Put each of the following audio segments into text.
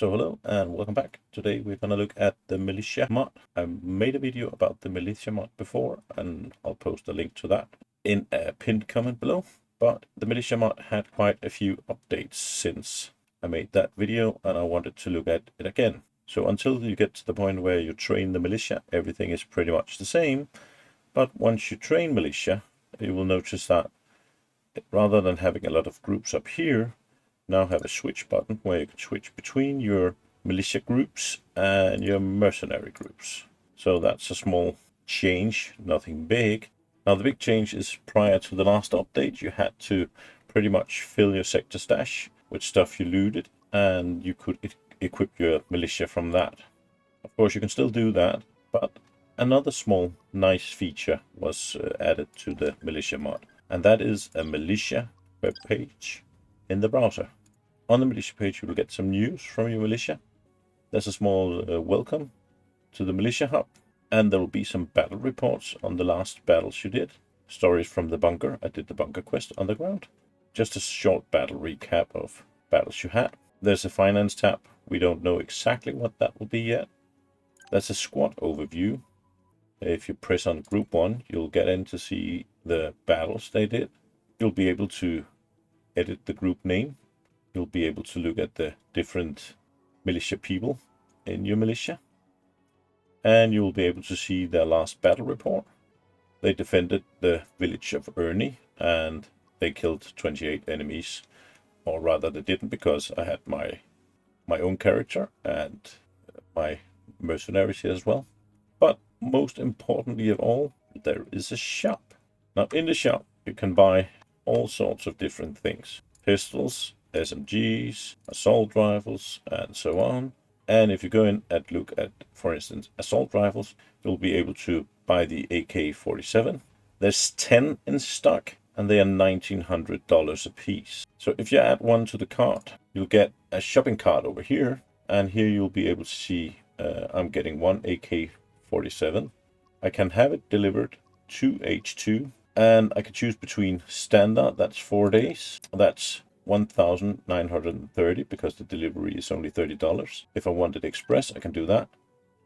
So hello and welcome back. Today we're gonna look at the MIlitia mod. I made a video about the MIlitia mod before and I'll post a link to that in a pinned comment below. But the MIlitia mod had quite a few updates since I made that video and I wanted to look at it again. So until you get to the point where you train the militia, everything is pretty much the same. But once you train militia, you will notice that rather than having a lot of groups up here, now have a switch button where you can switch between your militia groups and your mercenary groups. So that's a small change, nothing big. Now the big change is prior to the last update, you had to pretty much fill your sector stash with stuff you looted, and you could equip your militia from that. Of course, you can still do that, but another small nice feature was added to the MIlitia mod, and that is a militia web page in the browser. On the militia page, you will get some news from your militia. There's a small welcome to the militia hub, and there will be some battle reports on the last battles you did. Stories from the bunker. I did the bunker quest on the ground. Just a short battle recap of battles you had. There's a finance tab. We don't know exactly what that will be yet. There's a squad overview. If you press on group 1, you'll get in to see the battles they did. You'll be able to edit the group name. You'll be able to look at the different militia people in your militia. And you'll be able to see their last battle report. They defended the village of Ernie and they killed 28 enemies. Or rather they didn't, because I had my own character and my mercenaries here as well. But most importantly of all, there is a shop. Now in the shop you can buy all sorts of different things. Pistols, SMGs, assault rifles, and so on. And if you go in and look at, for instance, assault rifles, you'll be able to buy the AK-47. There's 10 in stock, and they are $1,900 a piece. So if you add one to the cart, you'll get a shopping cart over here, and here you'll be able to see I'm getting one AK-47. I can have it delivered to H2, and I can choose between standard, that's 4 days, that's $1,930 because the delivery is only $30. If I wanted express, I can do that.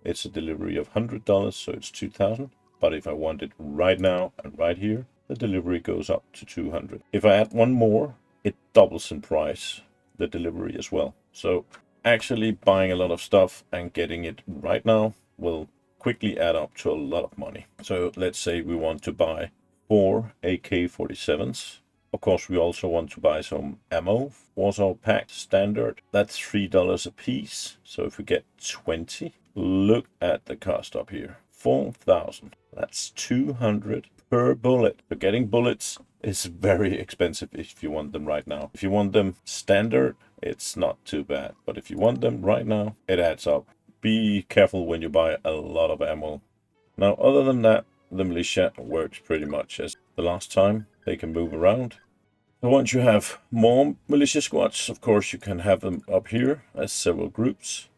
It's a delivery of $100, so it's $2,000. But if I want it right now and right here, the delivery goes up to $200. If I add one more, it doubles in price, the delivery as well. So actually buying a lot of stuff and getting it right now will quickly add up to a lot of money. So let's say we want to buy 4 AK-47s. Of course, we also want to buy some ammo. Warsaw Pact Standard, that's $3 a piece. So if we get 20, look at the cost up here. 4,000. That's 200 per bullet. But getting bullets is very expensive if you want them right now. If you want them standard, it's not too bad. But if you want them right now, it adds up. Be careful when you buy a lot of ammo. Now, other than that, the militia works pretty much as the last time. They can move around. So once you have more militia squads, of course, you can have them up here as several groups.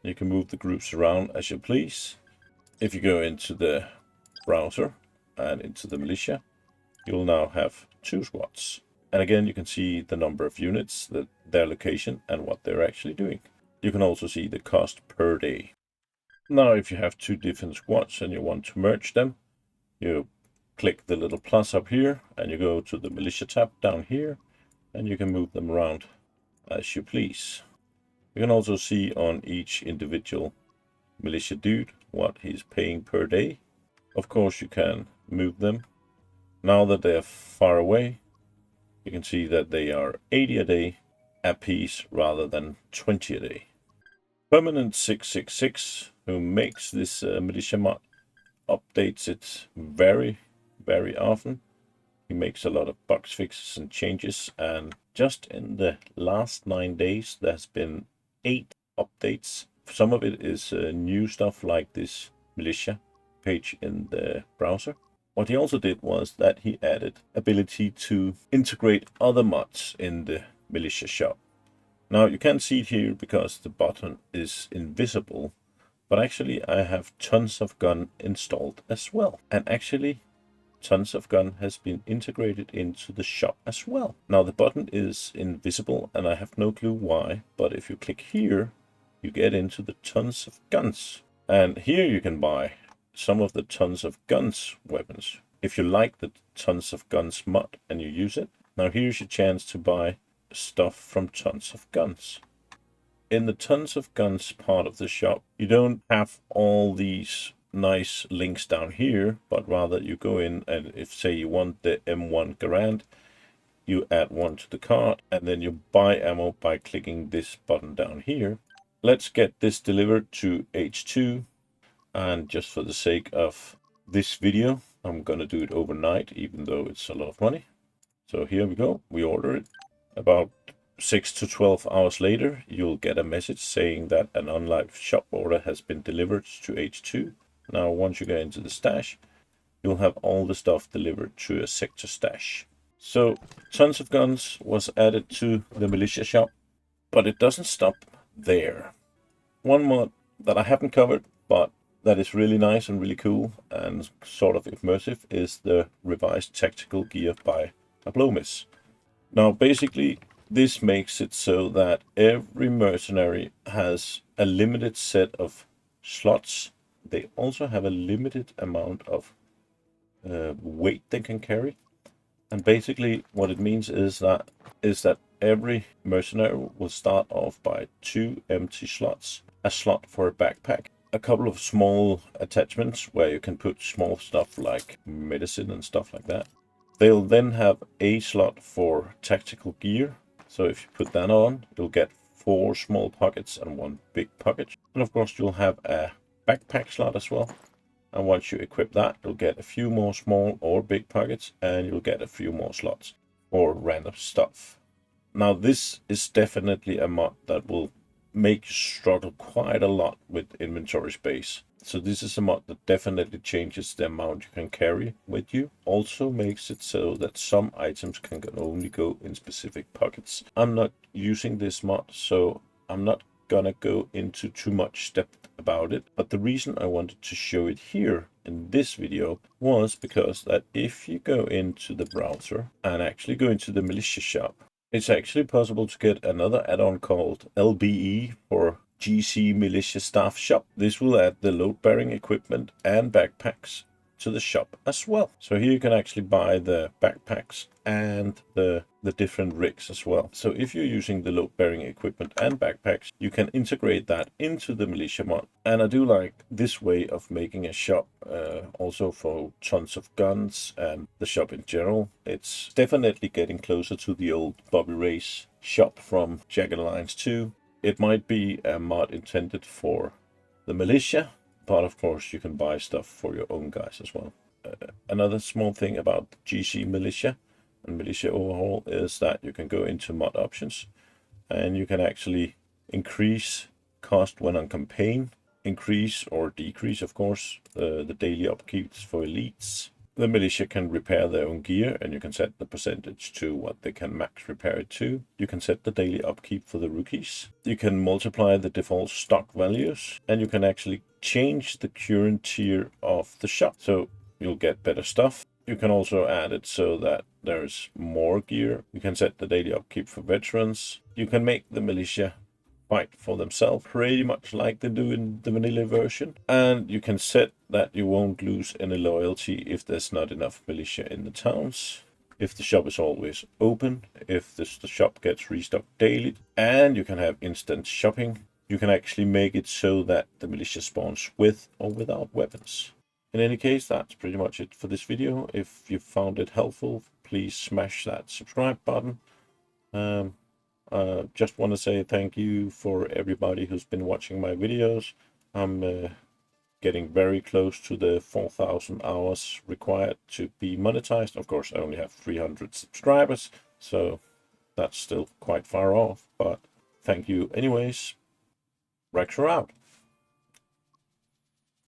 You can move the groups around as you please. If you go into the browser and into the militia, you'll now have 2 squads. And again, you can see the number of units, their location, and what they're actually doing. You can also see the cost per day. Now, if you have 2 different squads and you want to merge them, you click the little plus up here and you go to the militia tab down here and you can move them around as you please. You can also see on each individual militia dude what he's paying per day. Of course, you can move them. Now that they're far away, you can see that they are 80 a day a piece rather than 20 a day. Permanent 666, who makes this militia mod, updates it very often. He makes a lot of bug fixes and changes, and just in the last 9 days there's been 8 updates. Some of it is new stuff like this militia page in the browser. What he also did was that he added ability to integrate other mods in the militia shop. Now you can't see it here because the button is invisible, but actually I have Tons of Gun installed as well. And actually Tons of Gun has been integrated into the shop as well. Now the button is invisible and I have no clue why, but if you click here, you get into the tons of guns. And here you can buy some of the tons of guns weapons. If you like the tons of guns mod and you use it, now here's your chance to buy stuff from tons of guns. In the tons of guns part of the shop, you don't have all these nice links down here, but rather you go in and if say you want the M1 Garand, you add one to the cart and then you buy ammo by clicking this button down here. Let's get this delivered to H2, and just for the sake of this video, I'm gonna do it overnight, even though it's a lot of money. So here we go, we order it. About 6 to 12 hours later, you'll get a message saying that an online shop order has been delivered to H2. Now, once you get into the stash, you'll have all the stuff delivered to a sector stash. So, tons of guns was added to the MIlitia shop, but it doesn't stop there. One mod that I haven't covered, but that is really nice and really cool and sort of immersive, is the revised tactical gear by Ablomis. Now, basically, this makes it so that every mercenary has a limited set of slots. They also have a limited amount of weight they can carry. And basically what it means is that every mercenary will start off by 2 empty slots, a slot for a backpack, a couple of small attachments where you can put small stuff like medicine and stuff like that. They'll then have a slot for tactical gear. So if you put that on, you'll get 4 small pockets and 1 big pocket. And of course you'll have a backpack slot as well. And once you equip that, you'll get a few more small or big pockets, and you'll get a few more slots for random stuff. Now this is definitely a mod that will make you struggle quite a lot with inventory space. So this is a mod that definitely changes the amount you can carry with you. Also makes it so that some items can only go in specific pockets. I'm not using this mod, so I'm not gonna go into too much depth about it. But the reason I wanted to show it here in this video was because that if you go into the browser and actually go into the MIlitia shop, it's actually possible to get another add-on called LBE for GC MIlitia Staff Shop. This will add the load-bearing equipment and backpacks to the shop as well. So here you can actually buy the backpacks and the different rigs as well. So if you're using the load-bearing equipment and backpacks, you can integrate that into the MIlitia mod. And I do like this way of making a shop also for tons of guns and the shop in general. It's definitely getting closer to the old Bobby Ray's shop from Jagged Alliance 2. It might be a mod intended for the MIlitia, but of course you can buy stuff for your own guys as well. Another small thing about GC MIlitia and MIlitia overhaul is that you can go into mod options and you can actually increase cost when on campaign, increase or decrease, of course, the daily upkeeps for elites. The MIlitia can repair their own gear, and you can set the percentage to what they can max repair it to. You can set the daily upkeep for the rookies. You can multiply the default stock values, and you can actually change the current tier of the shop. So you'll get better stuff. You can also add it so that there's more gear. You can set the daily upkeep for veterans. You can make the MIlitia fight for themselves, pretty much like they do in the vanilla version. And you can set that you won't lose any loyalty if there's not enough MIlitia in the towns, if the shop is always open, if the shop gets restocked daily, and you can have instant shopping. You can actually make it so that the MIlitia spawns with or without weapons. In any case, that's pretty much it for this video. If you found it helpful, please smash that subscribe button. Just want to say thank you for everybody who's been watching my videos. I'm getting very close to the 4,000 hours required to be monetized. Of course, I only have 300 subscribers, so that's still quite far off, but thank you anyways. Rexer out.